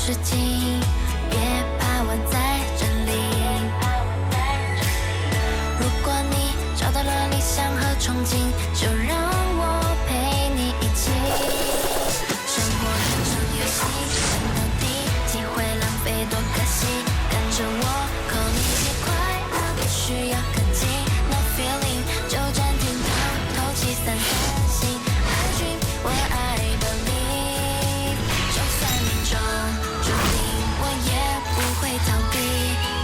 事情，别怕我在这里。如果你找到了理想和憧憬，就让我陪你一起。生活很像游戏，等到底，机会浪费多可惜。跟着我，扣你别快乐，不需要客气。No feeling， 就暂停，透气，散心。I dream， 我I believe， 就算命中注定，我也不会逃避。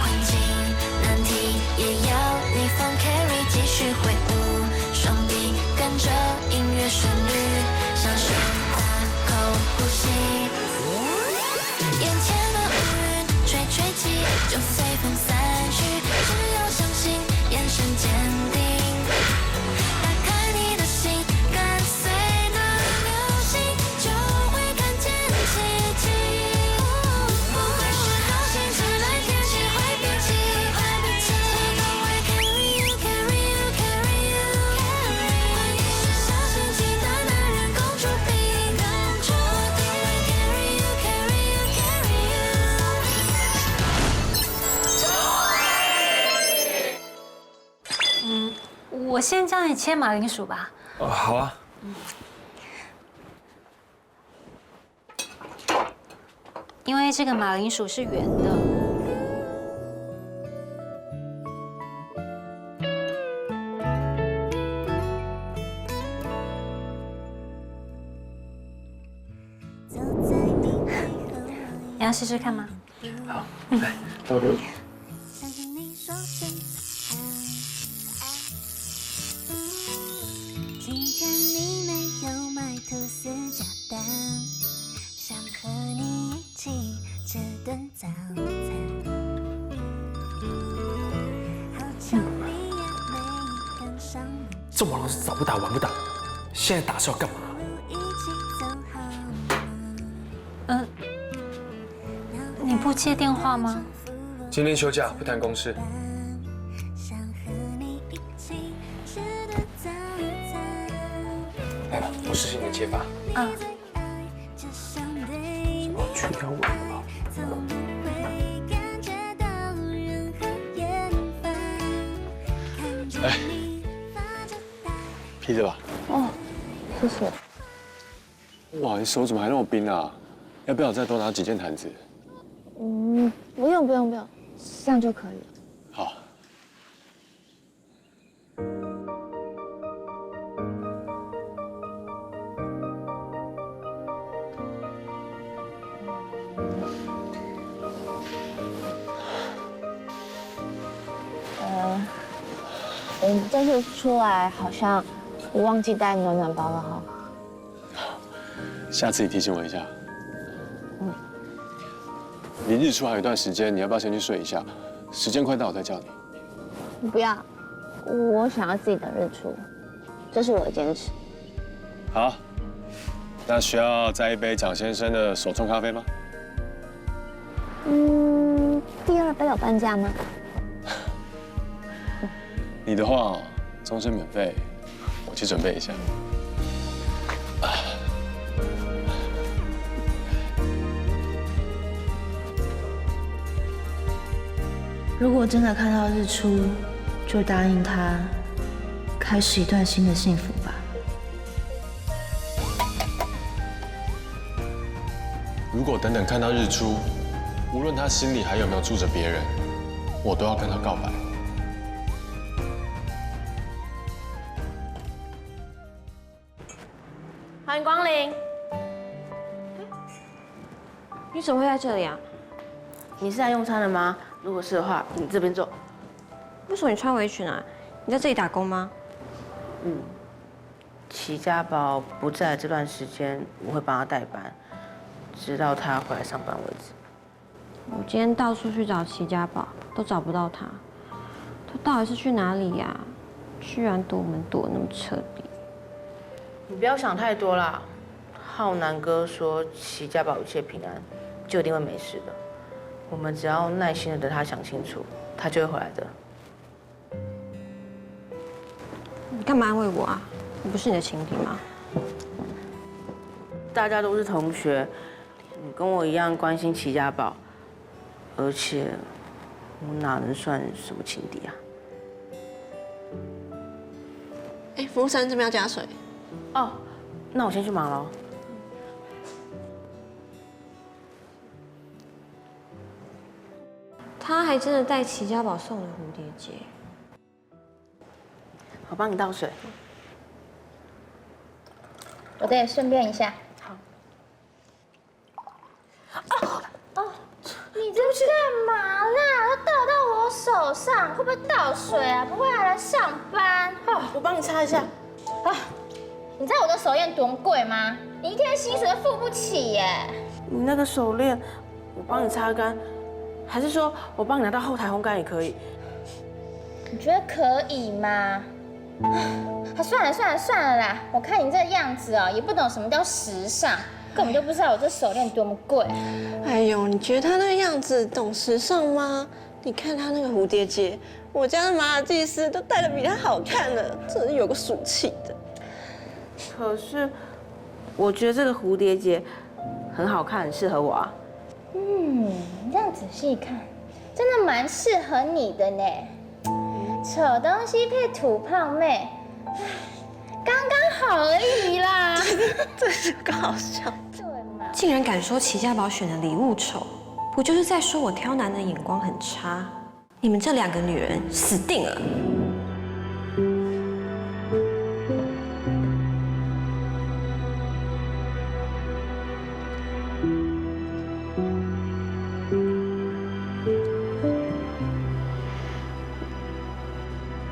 困境难题也要逆风 carry， 继续挥舞双臂，跟着音乐旋律，享受大口呼吸。眼前的乌云吹吹起，就随风散去。只要相信，眼神坚定，打开你的心，跟随那流星，就会看见奇迹。不会是好心情，来天气会变晴，我都会 carry you，carry you，carry you。你是小心机的男人，公主病，我都会 carry you，carry you，carry you。我先教你切马铃薯吧。哦，好啊。因为这个马铃薯是圆的。你要试试看吗？好，来，倒流。今天你没有买吐司加蛋，想和你一起吃顿早餐。好巧你也没跟上这网老师早不打晚不打，现在打是要干嘛？一起走好吗？你不接电话吗？今天休假，不谈公事。想和你一起吃顿早餐。来了，我试试你的切法。嗯。这相对我去掉我了吧。从不会感觉到任何厌烦。看着你发着呆。披着吧。哦，谢谢。哇，你手怎么还那么冰啊？要不要再多拿几件毯子？不用，这样就可以了。好。我这次出来好像我忘记带暖暖包了哈。下次你提醒我一下。离日出还有一段时间，你要不要先去睡一下？时间快到，我再叫你。不要，我想要自己等日出，这是我的坚持。好，那需要再一杯蒋先生的手冲咖啡吗？第二杯有半价吗？你的话，终身免费，我去准备一下。如果真的看到日出，就答应他，开始一段新的幸福吧。如果等等看到日出，无论他心里还有没有住着别人，我都要跟他告白。欢迎光临。你怎么会在这里啊？你是来用餐的吗？如果是的话，你这边坐。为什么你穿围裙啊？你在这里打工吗？齐家宝不在这段时间，我会帮他代班，直到他回来上班为止。我今天到处去找齐家宝，都找不到他。他到底是去哪里呀？居然躲门躲那么彻底。你不要想太多啦。浩南哥说齐家宝一切平安，就一定会没事的。我们只要耐心的等他想清楚，他就会回来的。你干嘛安慰我啊？我不是你的情敌吗？大家都是同学，你跟我一样关心齐家宝，而且我哪能算什么情敌啊？哎，服务生这边要加水。哦，那我先去忙喽。他还真的带齐家宝送了蝴蝶结。我帮你倒水。我得顺便一下。你这干嘛啦？都倒到我手上，会不会倒水啊？不会还来上班？我帮你擦一下。你知道我的手链多贵吗？你一天薪水都付不起耶。你那个手链，我帮你擦干，还是说我帮你拿到后台烘干也可以？你觉得可以吗？算了啦！我看你这样子哦，也不懂什么叫时尚，根本就不知道我这手链多么贵。哎呦，你觉得他那个样子懂时尚吗？你看他那个蝴蝶结，我家的马尔济斯都戴得比他好看了，真是有个俗气的。可是我觉得这个蝴蝶结很好看，很适合我啊。你这样仔细看，真的蛮适合你的呢。丑东西配土炮妹，刚刚好而已啦。这是个好笑。对嘛？竟然敢说齐家宝选的礼物丑，不就是在说我挑男的眼光很差？你们这2个女人死定了！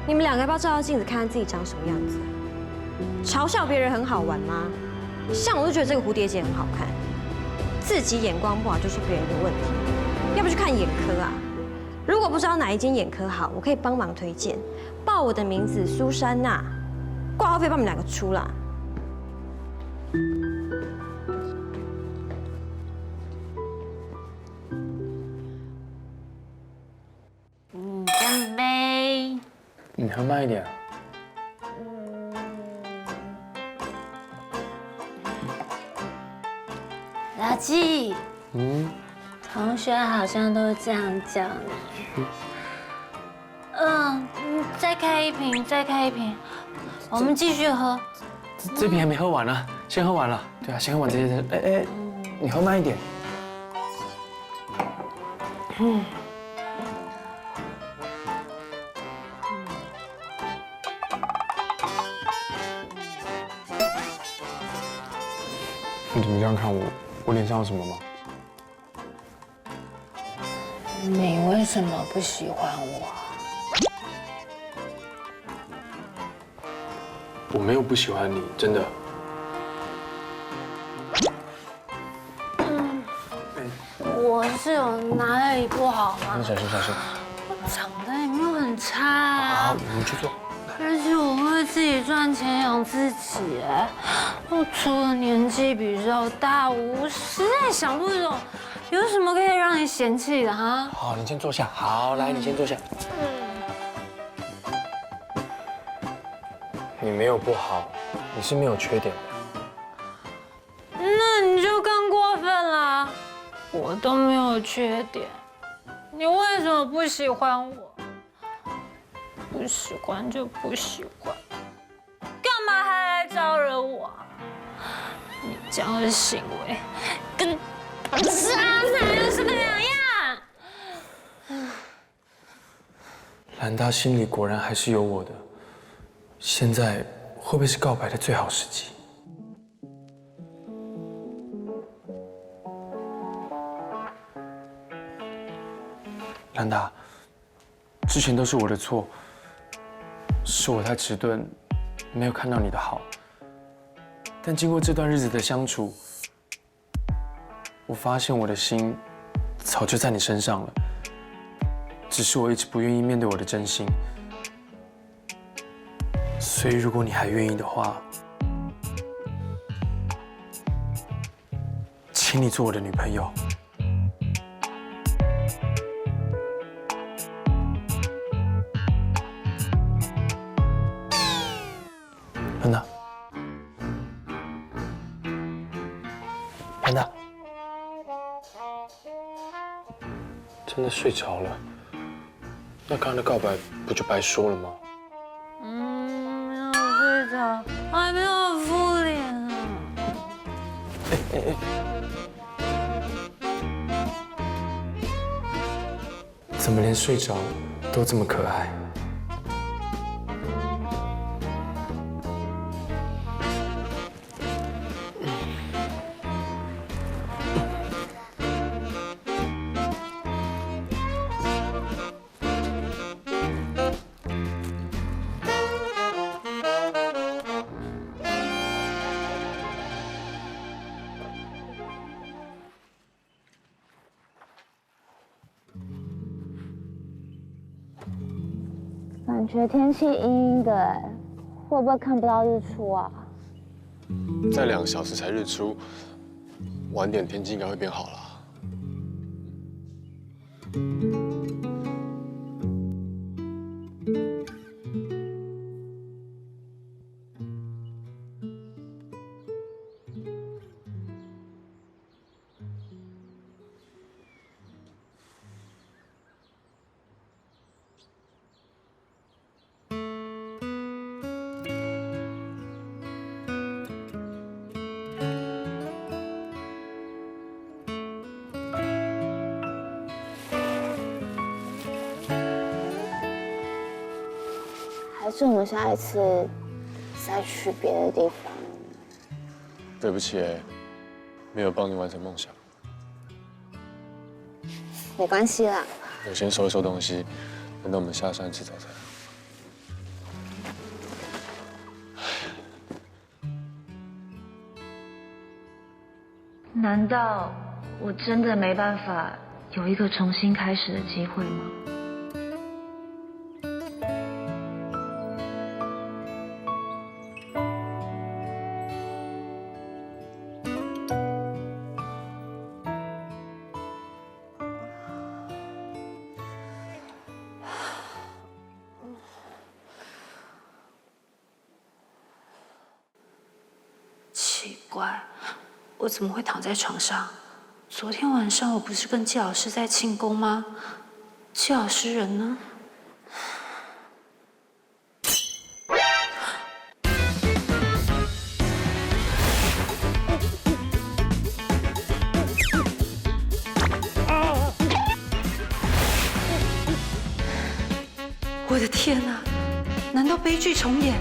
你们2个要不要照照镜子，看看自己长什么样子？嘲笑别人很好玩吗？像我就觉得这个蝴蝶结很好看，自己眼光不好就说别人的问题，要不去看眼科啊？如果不知道哪一间眼科好，我可以帮忙推荐，报我的名字苏珊娜，挂号费帮你们2个出啦。干杯！你喝慢一点。老纪，同学好像都这样叫你。再开一瓶，再开一瓶，我们继续喝。这瓶还没喝完呢，先喝完了。对啊，先喝完这些。哎，你喝慢一点。你怎么这样看我？我脸上有什么吗？你为什么不喜欢我？我没有不喜欢你，真的。我是有哪里不好吗？小心小心。我长得也没有很差啊。好，我们去做。而且我会自己赚钱养自己，哎，我除了年纪比较大，我实在想不懂，有什么可以让你嫌弃的哈？好，你先坐下。好，来，你先坐下。你没有不好，你是没有缺点的。那你就更过分了，我都没有缺点，你为什么不喜欢我？不喜欢就不喜欢，干嘛还来招惹我？你这样的行为跟渣男有什么两样？兰达心里果然还是有我的，现在会不会是告白的最好时机？兰达，之前都是我的错。是我太迟钝，没有看到你的好。但经过这段日子的相处，我发现我的心早就在你身上了，只是我一直不愿意面对我的真心。所以如果你还愿意的话，请你做我的女朋友。安娜，安娜，现在睡着了，那刚刚的告白不就白说了吗？没有睡着，还没有敷脸啊。怎么连睡着都这么可爱？感觉天气阴阴的，哎，会不会看不到日出啊？再2个小时才日出，晚点天气应该会变好了。还是我们下一次再去别的地方？对不起，没有帮你完成梦想。没关系啦。我先收一收东西，等到我们下山吃早餐。难道我真的没办法有一个重新开始的机会吗？奇怪，我怎么会躺在床上？昨天晚上我不是跟季老师在庆功吗？季老师人呢？我的天哪！难道悲剧重演？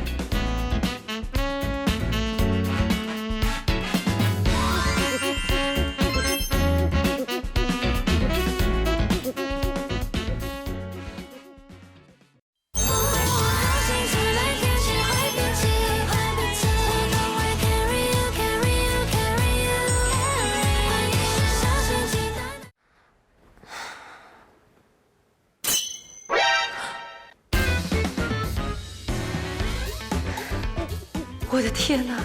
我的天哪！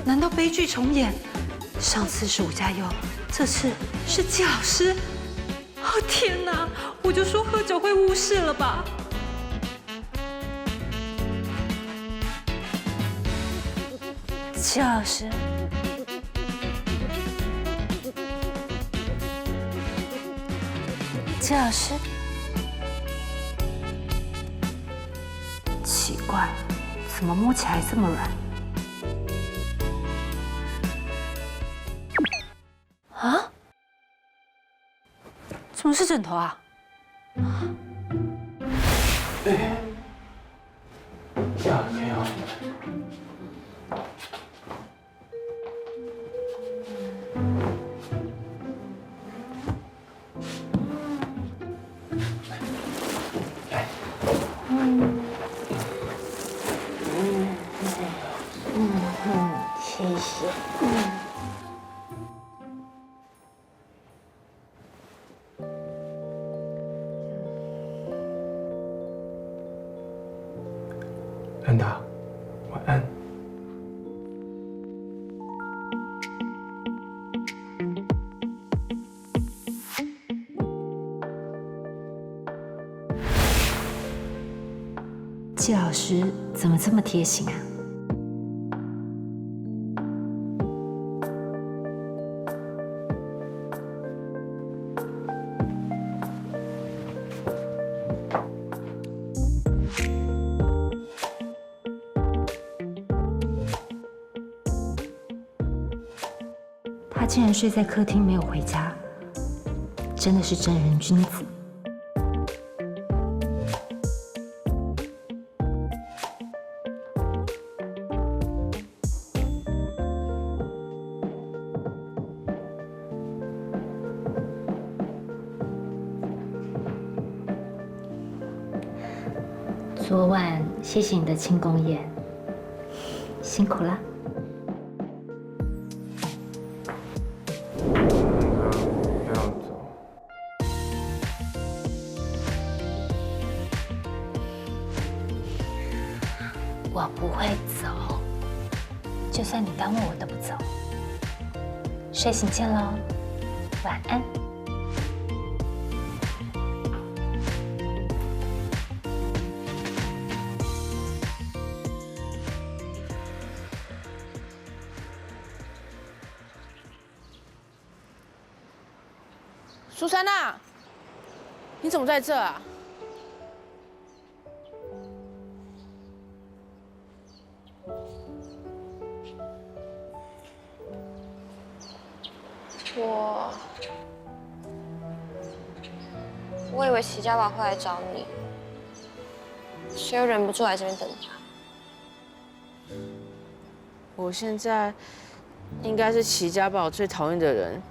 难道悲剧重演？上次是吴家佑，这次是季老师。哦天哪！我就说喝酒会误事了吧？季老师，季老师，奇怪，怎么摸起来这么软？啊？怎么是枕头啊？没有。谢谢。安达，晚安。季老师怎么这么贴心啊？竟然睡在客厅没有回家，真的是正人君子。昨晚谢谢你的庆功宴，辛苦了。不要走。我不会走，就算你耽误我都不走。睡醒见喽，晚安。苏珊娜，你怎么在这啊？我以为齐家宝会来找你，所以我忍不住来这边等他。我现在应该是齐家宝最讨厌的人，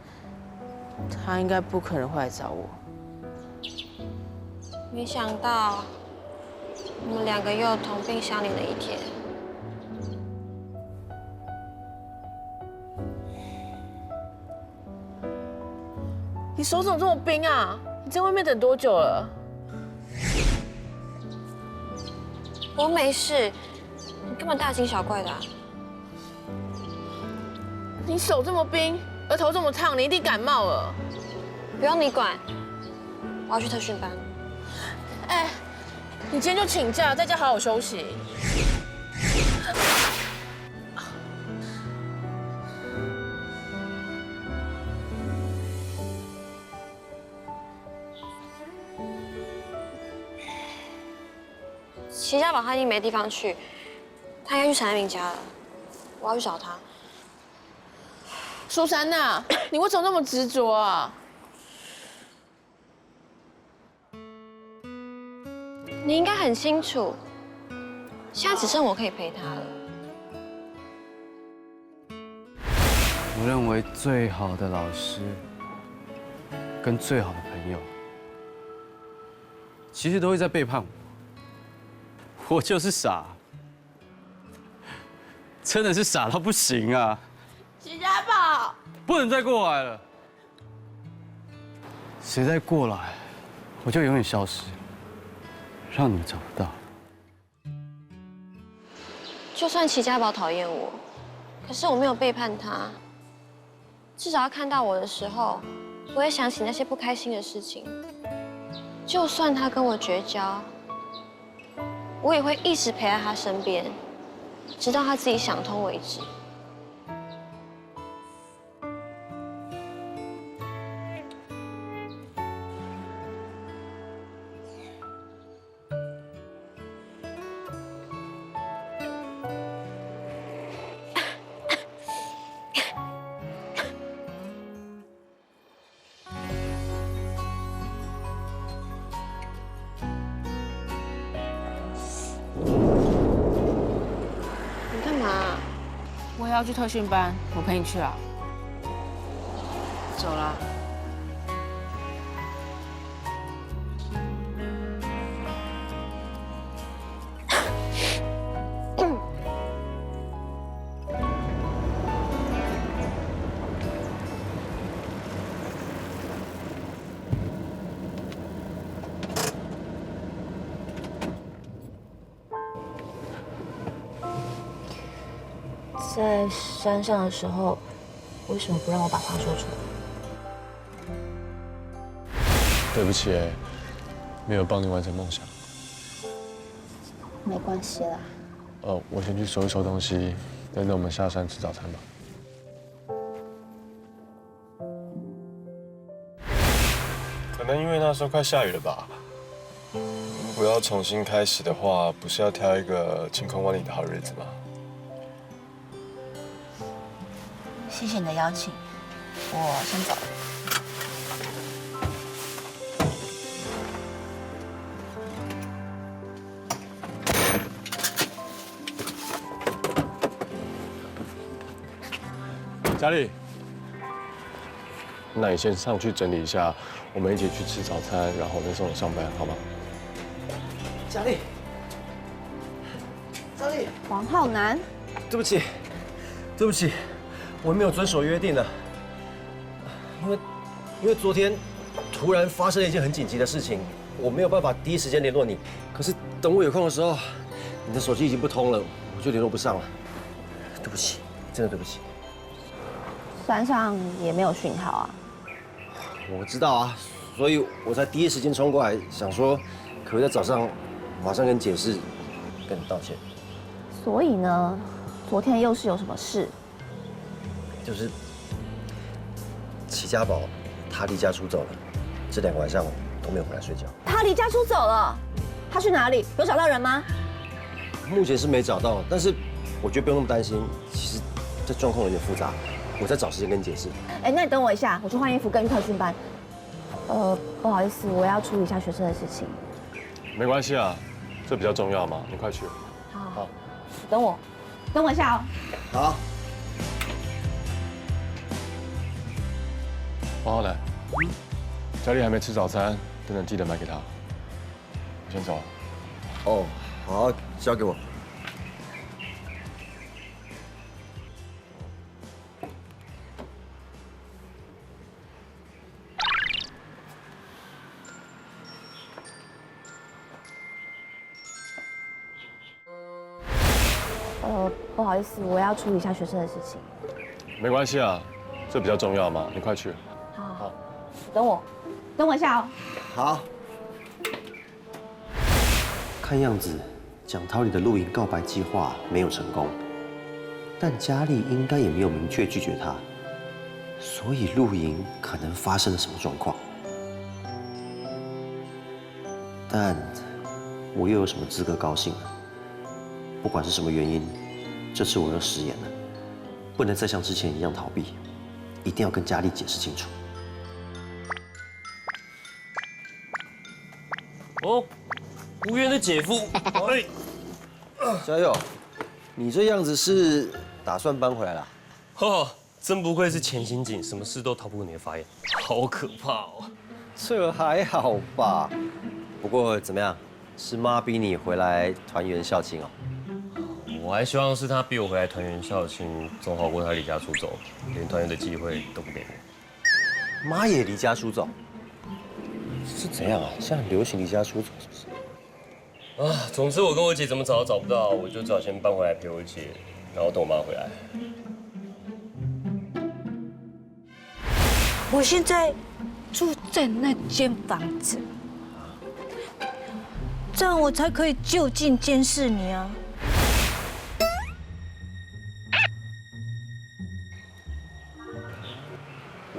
他应该不可能会来找我。没想到我们两个又有同病相怜的一天。你手怎么这么冰啊？你在外面等多久了？我没事，你干嘛大惊小怪的啊？你手这么冰，额头这么烫，你一定感冒了。不用你管，我要去特训班。哎，你今天就请假，在家好好休息。齐家宝他已经没地方去，他应该去陈爱民家了。我要去找他。苏珊娜，你为什么那么执着啊？你应该很清楚，现在只剩我可以陪他了。我认为最好的老师跟最好的朋友，其实都会在背叛我。我就是傻，真的是傻到不行啊！齐家宝，不能再过来了。谁再过来，我就永远消失，让你们找不到。就算齐家宝讨厌我，可是我没有背叛他。至少他看到我的时候，不会想起那些不开心的事情。就算他跟我绝交，我也会一直陪在他身边，直到他自己想通为止。我也要去特训班，我陪你去啊。走啦。在山上的时候，为什么不让我把话说出来？对不起，没有帮你完成梦想。没关系啦。我先去收一收东西，等等我们下山吃早餐吧。可能因为那时候快下雨了吧。如果要重新开始的话，不是要挑一个晴空万里的好日子吗？谢谢你的邀请，我先走。佳丽，那你先上去整理一下，我们一起去吃早餐，然后再送你上班，好吗？佳丽，佳丽，黄浩南，对不起，对不起，我没有遵守约定的，因为昨天突然发生了一件很紧急的事情，我没有办法第一时间联络你。可是等我有空的时候，你的手机已经不通了，我就联络不上了。对不起，真的对不起。山上也没有讯号啊。我知道啊，所以我才第一时间冲过来，想说可不可以在早上马上跟你解释，跟你道歉。所以呢，昨天又是有什么事？就是齐家宝他离家出走了，这2个晚上都没有回来睡觉。他离家出走了，他去哪里？有找到人吗？目前是没找到，但是我觉得不用那么担心。其实这状况有点复杂，我再找时间跟你解释。哎，那你等我一下，我去换衣服跟去特训班。不好意思，我要处理一下学生的事情。没关系啊，这比较重要嘛，你快去。好，等我一下哦。好。黄浩南，佳丽还没吃早餐，等等记得买给她。我先走了。哦，好，交给我。不好意思，我要处理一下学生的事情。没关系啊，这比较重要嘛，你快去。好，等我一下哦。好。看样子，蒋涛里的露营告白计划没有成功，但佳丽应该也没有明确拒绝他，所以露营可能发生了什么状况。但我又有什么资格高兴呢？不管是什么原因，这次我又食言了，不能再像之前一样逃避，一定要跟佳丽解释清楚。哦，无缘的姐夫，哎，加油！你这样子是打算搬回来了？哦，真不愧是潜刑警，什么事都逃不过你的法眼，好可怕哦。这还好吧？不过怎么样？是妈逼你回来团圆孝亲哦？我还希望是他逼我回来团圆孝亲，总好过他离家出走，连团圆的机会都不给我。妈也离家出走？是怎样啊？现在很流行离家出走，是不是？啊，总之我跟我姐怎么找都找不到，我就只好先搬回来陪我姐，然后等我妈回来。我现在住在那间房子，这样我才可以就近监视你啊。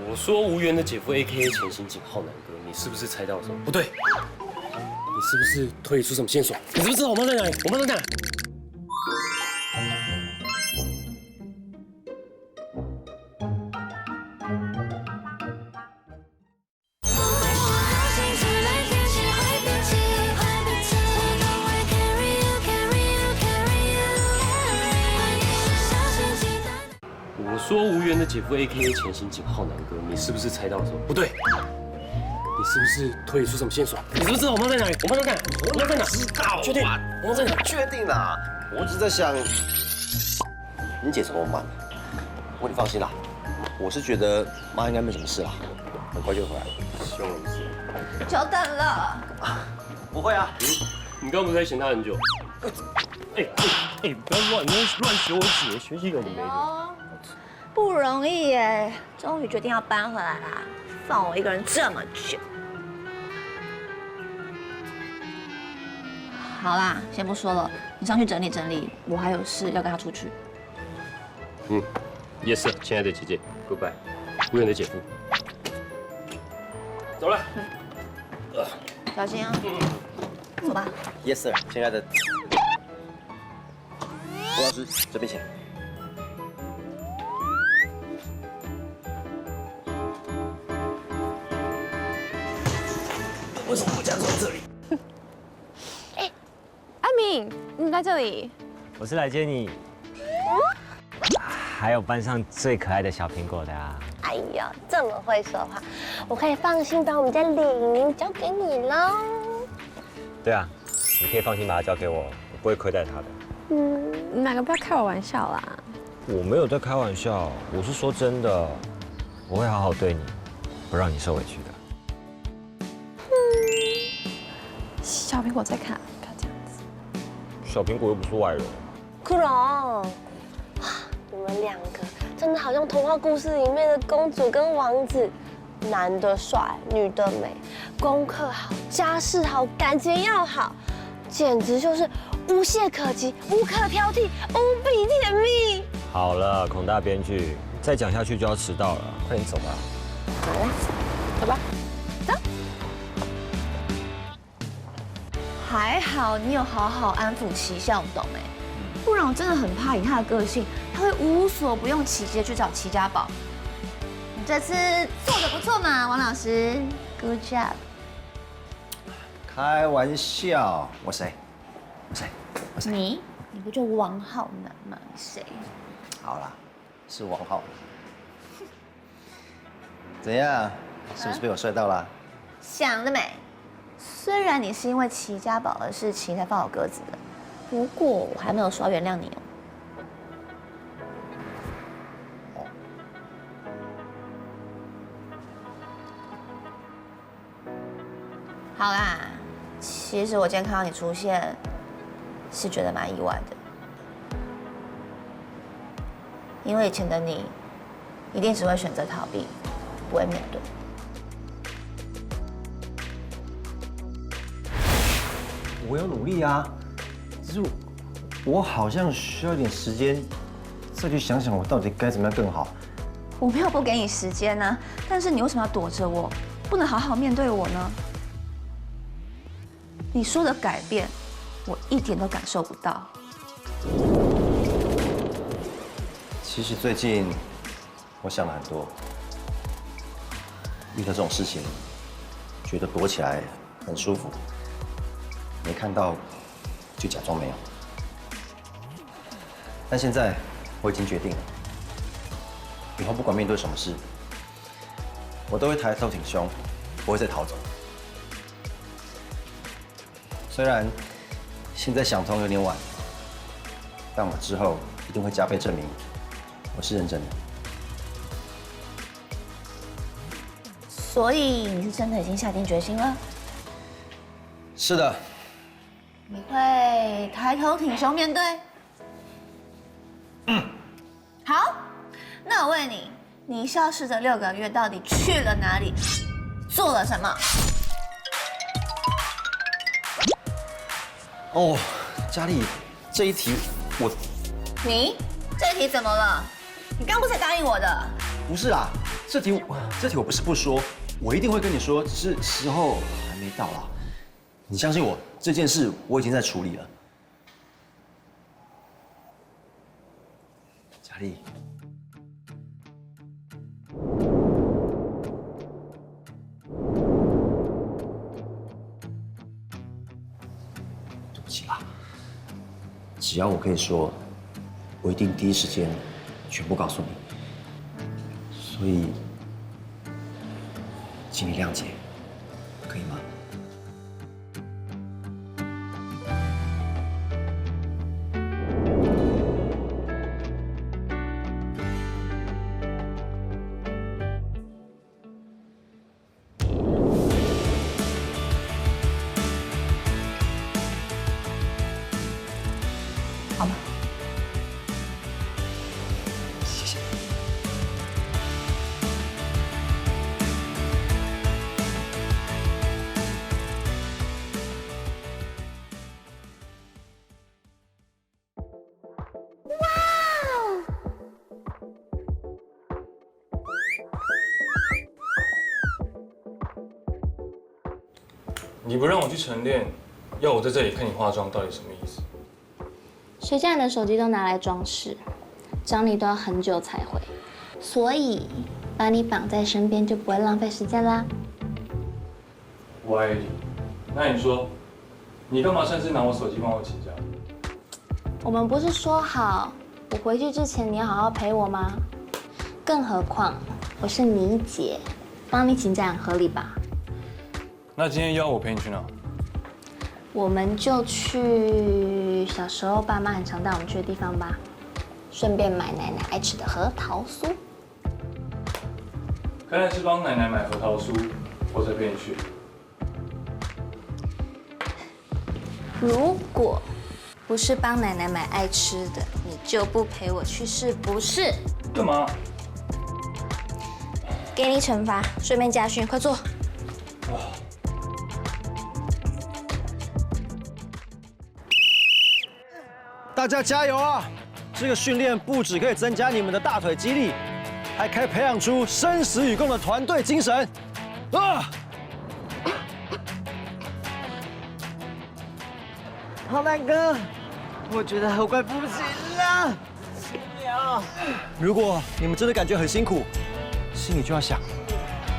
我说无缘的姐夫 ，A.K.A 潜刑警浩南哥，你是不是猜到了什么？不对，你是不是推理出什么线索？你知不知道我妈在哪里？我妈在哪？我说无缘的姐夫 ，A.K.A 潜刑警浩南哥，你是不是猜到了什么？不对，你是不是推理出什么线索？你知不知道我妈在哪里？我妈在哪？我妈在哪？知道，确定？我妈在哪？确定啦！我只是在想，你姐怎么办？不过你放心啦，我是觉得妈应该没什么事啦，很快就回来了。希望如此。久等了。不会啊。你刚刚不是在嫌她很久？不要乱学我姐，学习有的没的。不容易耶，终于决定要搬回来啦，放我一个人这么久。好啦，先不说了，你上去整理整理，我还有事要跟他出去。Yes， 亲爱的姐姐 ，Goodbye， 无缘的姐夫，走了。小心啊，走吧。 Yes sir， 亲爱的。郭老师，这边请。为什么我家住在这里？阿明，你在这里？我是来接你。还有班上最可爱的小苹果的啊！哎呀，这么会说话，我可以放心把我们家李宁交给你喽。对啊，你可以放心把它交给我，我不会亏待它的。你两个不要开我玩笑啦！我没有在开玩笑，我是说真的，我会好好对你，不让你受委屈的。小苹果在看，不要这样子。小苹果又不是外人。库龙，你们两个真的好像童话故事里面的公主跟王子，男的帅，女的美，功课好，家世好，感情要好，简直就是无懈可击，无可挑剔，无比甜蜜。好了，孔大编剧，再讲下去就要迟到了，快点走吧。好了，走吧，走。还好你有好好安抚齐孝董哎，不然我真的很怕以他的个性，他会无所不用其极去找齐家宝。你这次做得不错嘛，王老师 ，Good job。开玩笑，我谁？你不就王浩南吗？你谁？好啦，是王浩。怎样？是不是被我帅到了？想得美！虽然你是因为齐家宝的事情才放我鸽子的，不过我还没有说要原谅你哦。好啦，其实我今天看到你出现，是觉得蛮意外的，因为以前的你一定只会选择逃避，不会面对。我有努力啊，只是我好像需要一点时间，再去想想我到底该怎么样更好。我没有不给你时间呢，但是你为什么要躲着我，不能好好面对我呢？你说的改变，我一点都感受不到。其实最近我想了很多，遇到这种事情，觉得躲起来很舒服。没看到就假装没有，但现在我已经决定了，以后不管面对什么事，我都会抬头挺胸，不会再逃走。虽然现在想通有点晚，但我之后一定会加倍证明我是认真的。所以你是真的已经下定决心了？是的。你会抬头挺胸面对？好，那我问你，你消失的6个月到底去了哪里，做了什么？哦，佳丽，这一题我……你这一题怎么了？你刚不才答应我的？不是啦，这题我不是不说，我一定会跟你说，只是时候还没到啦。你相信我，这件事我已经在处理了。佳丽，对不起啦，只要我可以说，我一定第一时间全部告诉你。所以，请你谅解，可以吗？好吗？谢谢。你不让我去晨练，要我在这里看你化妆，到底什么意思？谁叫你的手机都拿来装饰，找你都要很久才回，所以把你绑在身边就不会浪费时间啦。我爱你。那你说，你干嘛擅自拿我手机帮我请假？我们不是说好，我回去之前你要好好陪我吗？更何况我是你姐，帮你请假很合理吧？那今天邀我陪你去哪？我们就去小时候爸妈很常带我们去的地方吧，顺便买奶奶爱吃的核桃酥。看来是帮奶奶买核桃酥，我才陪你去。如果不是帮奶奶买爱吃的，你就不陪我去，是不是？干嘛？给你惩罚，顺便家训，快坐。大家加油啊！这个训练不只可以增加你们的大腿肌力，还可以培养出生死与共的团队精神。啊！好难哥，我觉得我快不行了。如果你们真的感觉很辛苦，心里就要想，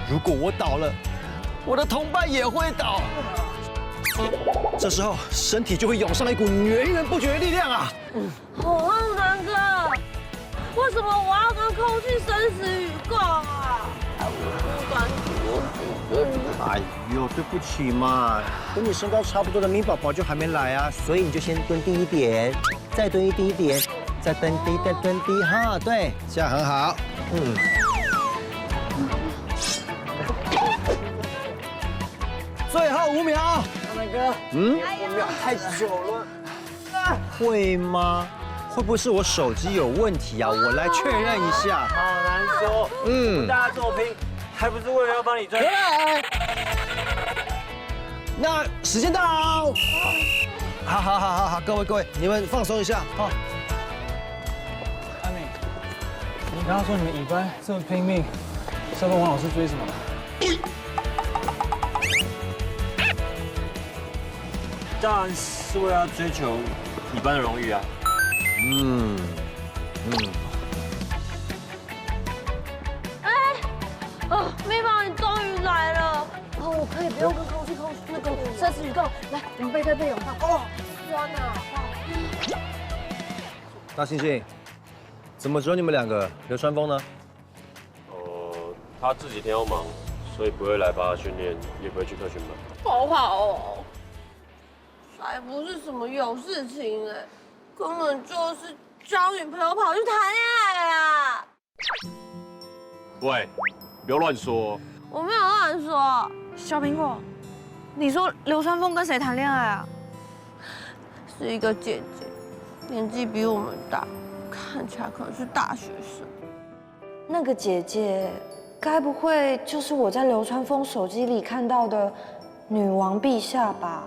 如果我倒了，我的同伴也会倒。这时候，身体就会涌上一股源源不绝的力量啊！浩南哥，为什么我要跟空气生死与共啊？不敢哎呦，对不起嘛，跟你身高差不多的咪宝宝就还没来啊，所以你就先蹲低一点，再蹲低一点，再蹲低，再蹲低，哈，对，这样很好。最后5秒。浩南哥，5秒太久了。会吗？会不会是我手机有问题啊？我来确认一下。好难说。大家这么拼，还不是为了要帮你赚？那时间到。好，各位，你们放松一下，好。阿美，你刚刚说你们乙班这么拼命，是要跟王老师追什么？当然是为了追求乙班的荣誉啊。咪宝，你终于来了。我可以不用跟空气那个生死与共。来，我们背对背拥抱。酸啊！大猩猩，怎么只有你们2个？流川枫呢？他这几天要忙，所以不会来帮他训练，也不会去特训班。好好哦，才不是什么有事情哎，根本就是交女朋友跑去谈恋爱啊！喂，不要乱说。我没有乱说。小苹果，你说流川枫跟谁谈恋爱啊？是一个姐姐，年纪比我们大，看起来可能是大学生。那个姐姐，该不会就是我在流川枫手机里看到的女王陛下吧？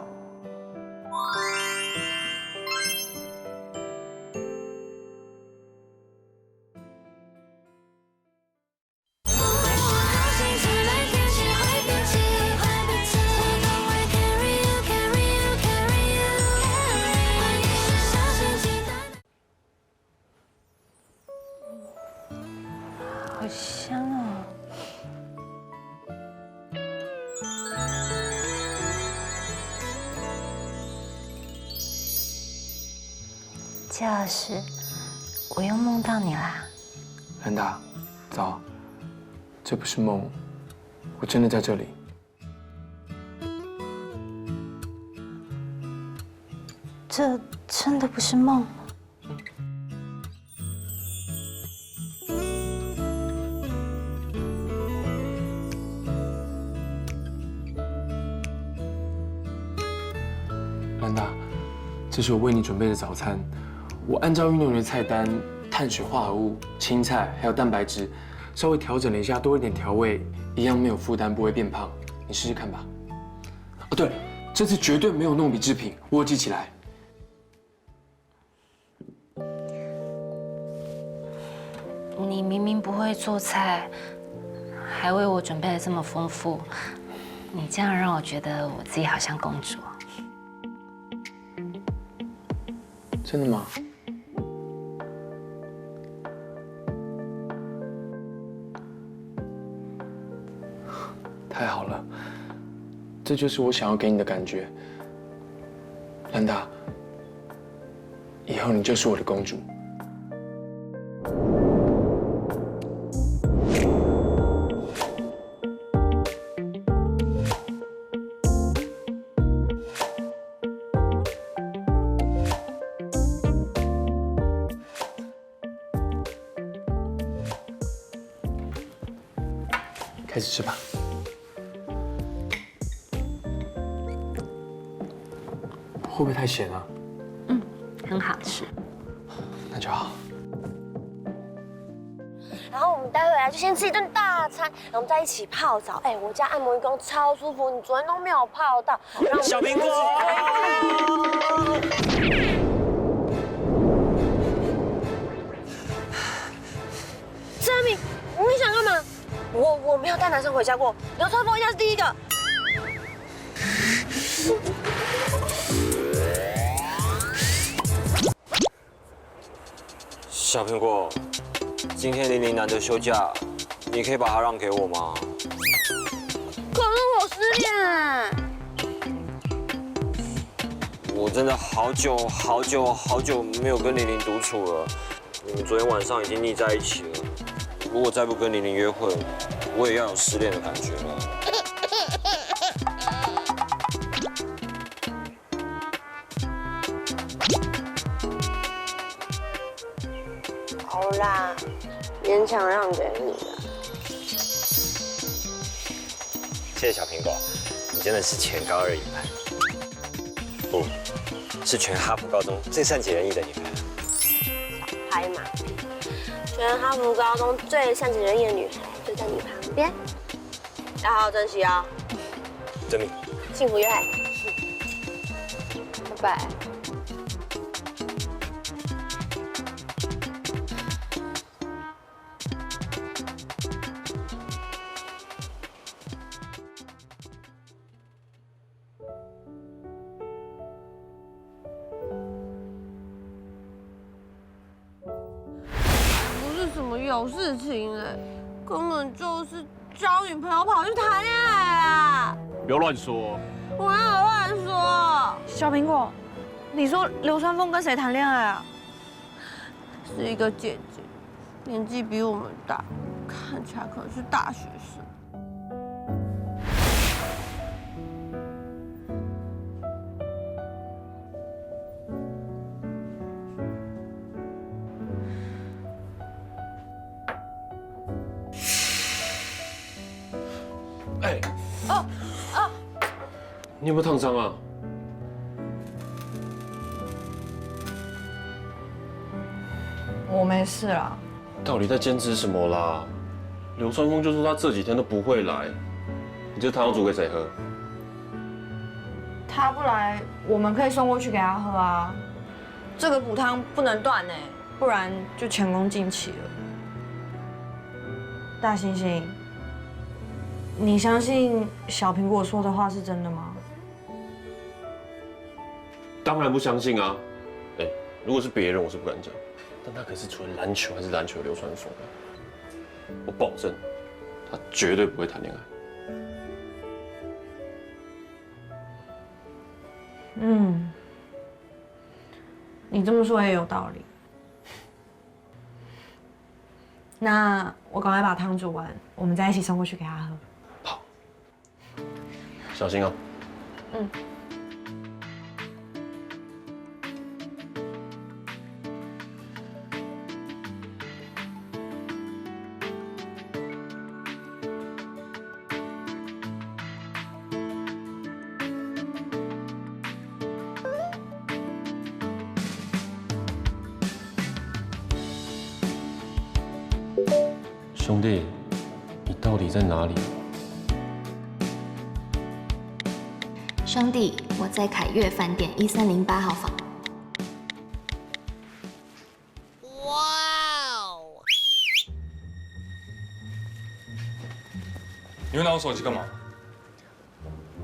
好香啊！季老师，我又梦到你啦！兰达，早，这不是梦，我真的在这里。这真的不是梦。兰达，这是我为你准备的早餐。我按照运动员的菜单，碳水化合物、青菜还有蛋白质，稍微调整了一下，多一点调味，一样没有负担，不会变胖。你试试看吧。哦，对了，这次绝对没有糯米制品，我有记起来。你明明不会做菜，还为我准备了这么丰富，你这样让我觉得我自己好像公主。真的吗？太好了，这就是我想要给你的感觉。兰达，以后你就是我的公主。开始吃吧。会不会太咸啊？很好吃。那就好。然后我们待会来就先吃一顿大餐，然后我们再一起泡澡。哎，我家按摩浴缸超舒服，你昨天都没有泡到。小苹果。陈安敏，你想干嘛？我没有带男生回家过，流川枫应该是第一个。小苹果，今天玲玲难得休假，你可以把她让给我吗？可是我失恋哎。我真的好久没有跟玲玲独处了。你们昨天晚上已经腻在一起了，如果再不跟玲玲约会，我也要有失恋的感觉了。好啦，勉强让给你了。谢谢小苹果，你真的是全高二一派，不是全哈佛高中最善解人意的女孩。拍马屁，全哈佛高中最善解人意的女孩就在你旁边，要好好珍惜哦。遵命。幸福约会，拜拜。有事情哎，根本就是交女朋友跑去谈恋爱啊！不要乱说。我哪有乱说？小苹果，你说流川枫跟谁谈恋爱啊？是一个姐姐，年纪比我们大，看起来可能是大学生。哎，你有没有烫伤啊？我没事啦。到底在坚持什么啦？流川枫就说他这几天都不会来，你这汤要煮给谁喝？他不来，我们可以送过去给他喝啊。这个补汤不能断哎，不然就前功尽弃了。大猩猩，你相信小苹果说的话是真的吗？当然不相信啊！哎，如果是别人，我是不敢讲。但他可是除了篮球还是篮球的流川枫，我保证，他绝对不会谈恋爱。嗯，你这么说也有道理。那我赶快把汤煮完，我们再一起送过去给他喝。好，小心哦。嗯。兄弟，你到底在哪里？兄弟，我在凯悦饭店1308号房。哇哦！你会拿我手机干嘛？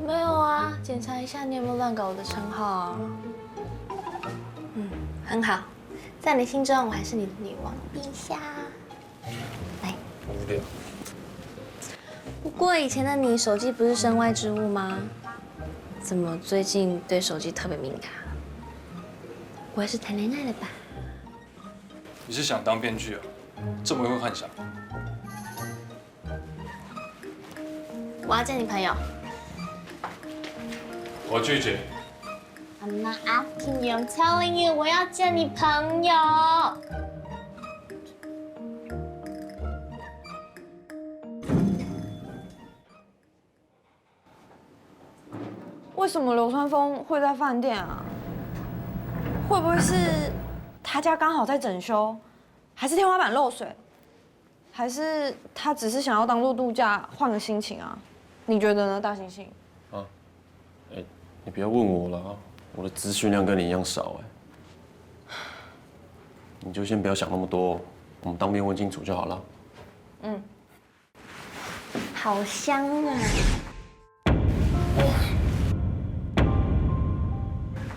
没有啊，检查一下你有没有乱搞我的称号啊。很好，在你心中我还是你的女王陛下。来，无聊。不过以前的你手机不是身外之物吗？怎么最近对手机特别敏感？不会是谈恋爱了吧？你是想当编剧啊？这么会幻想？我要见你朋友。我拒绝。 I'm not asking you, I'm telling you， 我要见你朋友。为什么流川枫会在饭店啊？会不会是他家刚好在整修，还是天花板漏水，还是他只是想要当做度假换个心情啊？你觉得呢，大猩猩？啊，你不要问我了，我的资讯量跟你一样少你就先不要想那么多，我们当面问清楚就好了。嗯，好香啊！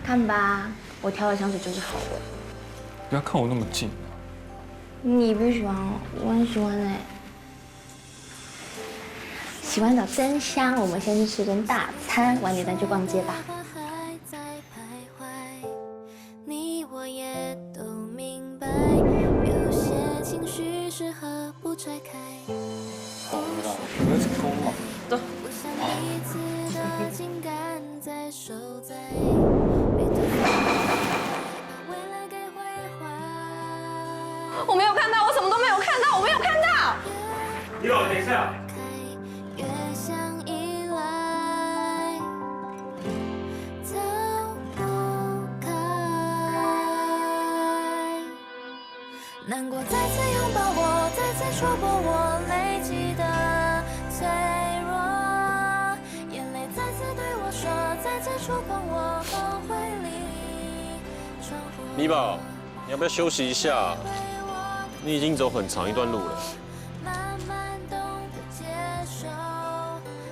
看吧，我调的香水就是好的。不要看我那么近。你不喜欢哦，我很喜欢哎。洗完澡真香，我们先去吃顿大餐，晚点再去逛街吧。你我也都明白，有些情绪适合不拆开。好了，不要成功了。走。我没有看到，我什么都没有看到，我没有看到。你老等一下。越想依赖，走不开。难过再次拥抱我，再次戳破我累积的脆弱，眼泪再次对我说，再次触碰我后悔里窗户。米宝，你要不要休息一下？你已经走很长一段路了。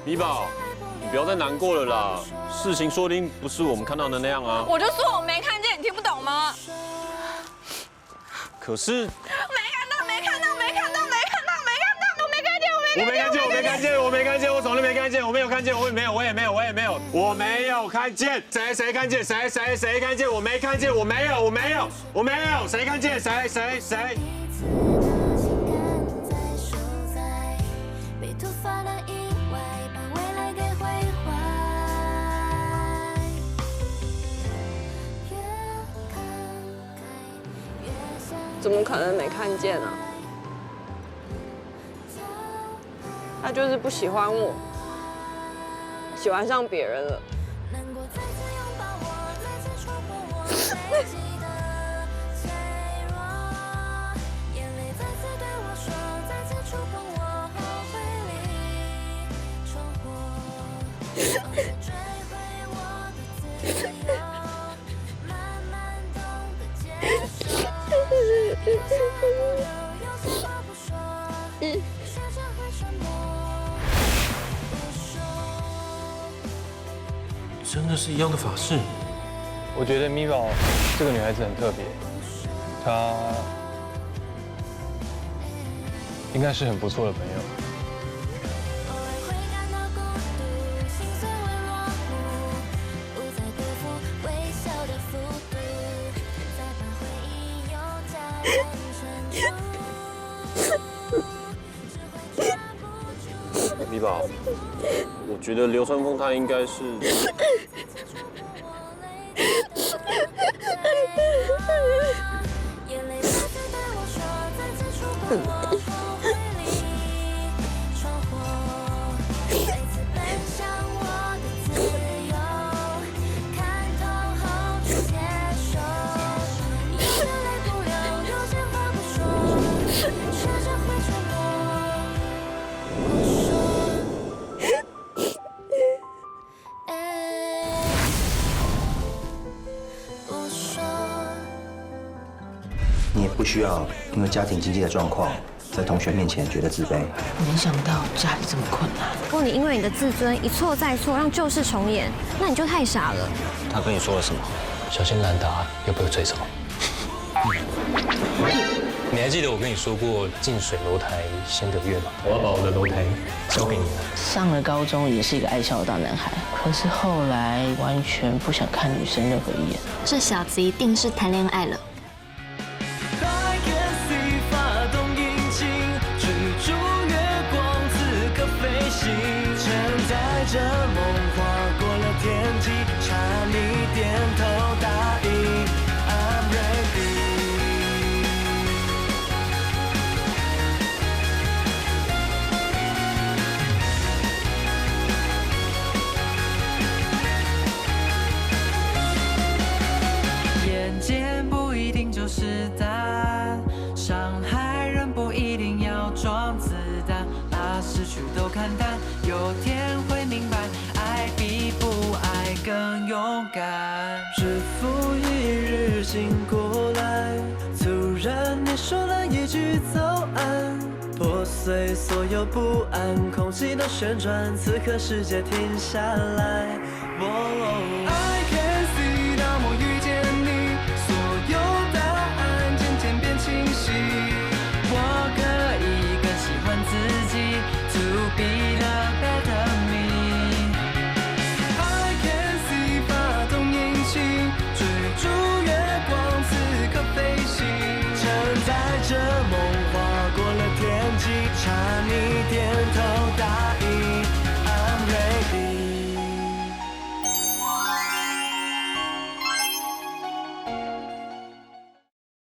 米宝，你不要再难过了啦，事情说不定不是我们看到的那样啊。我就说我没看见，你听不懂吗？可是。我没看见，我从来没看见，我没有看见，我也没有，我也没有看见，谁看见？谁看见？我没看见，我没有，谁看见？谁？怎么可能没看见啊？他就是不喜欢我，喜欢上别人了。真的是一样的法式。我觉得米宝这个女孩子很特别，她应该是很不错的朋友。米宝，我觉得流川枫他应该是。你也不需要因为家庭经济的状况，在同学面前觉得自卑。没想到家里这么困难。如果你因为你的自尊一错再错，让旧事重演，那你就太傻了。他跟你说了什么？小心兰达又被我追走。你还记得我跟你说过近水楼台先得月吗？我要把我的楼台交给你了。上了高中也是一个爱笑的大男孩，可是后来完全不想看女生任何一眼。这小子一定是谈恋爱了。承载着梦划过了天际，差你点头答应 I'm ready。眼见不一定就是答案，伤害人不一定要装子弹，把失去都看淡，有天会明白，爱比不爱更勇敢。日复一日醒过来，突然你说了一句早安，破碎所有不安，空气都旋转，此刻世界停下来。爱